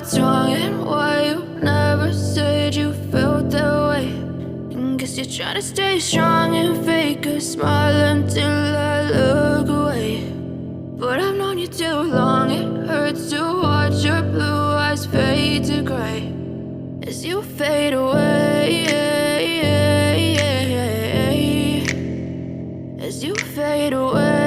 what's wrong and why you never said you felt that way. And guess you're trying to stay strong and fake a smile until I look away. But I've known you too long, it hurts to watch your blue eyes fade to gray as you fade away, as you fade away.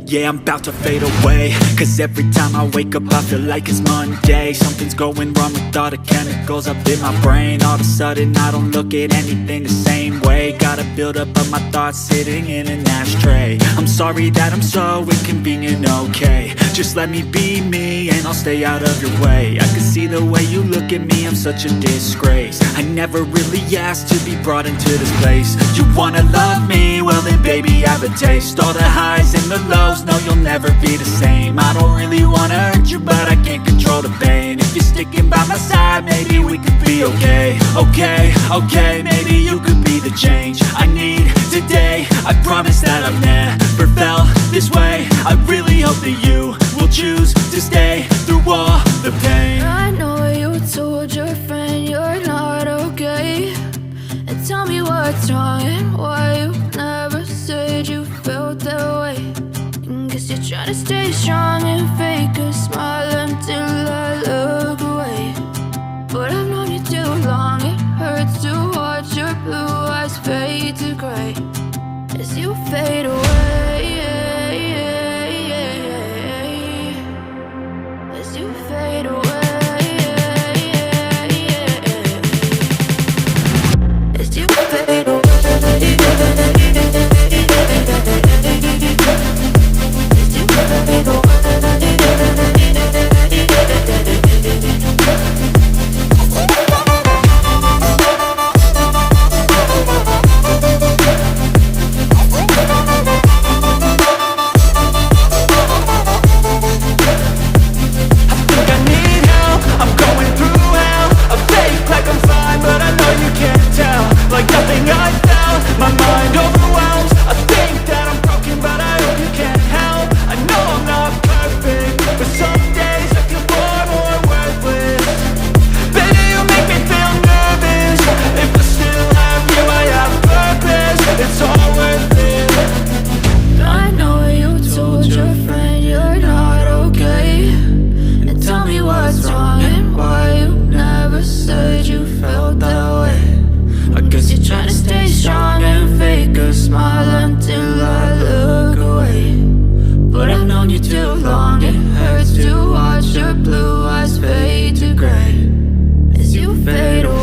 Yeah, I'm about to fade away, cause every time I wake up I feel like it's Monday. Something's going wrong with all the chemicals up in my brain. All of a sudden I don't look at anything the same way. Gotta build up of my thoughts sitting in an ashtray. I'm sorry that I'm so inconvenient, okay. Just let me be me and I'll stay out of your way. I can see the way you look at me, I'm such a disgrace. I never really asked to be brought into this place. You wanna love me? Well then baby have a taste. All the highs and the lows, no you'll never be the same. I don't really wanna hurt you but I can't control the pain. If you're sticking by my side, maybe we could be okay. Okay, maybe you could be the change I need today. I promise that I've never felt this way. I really hope that you will choose to stay through all the pain. I know you told your friend you're not okay, and tell me what's wrong and why you never said you felt that way. And guess you're trying to stay strong and fake a smile until I look away. But I've known you too long, it hurts to watch your blue eyes fade to gray as you fade away, as you fade away. As you fade away. Fade away.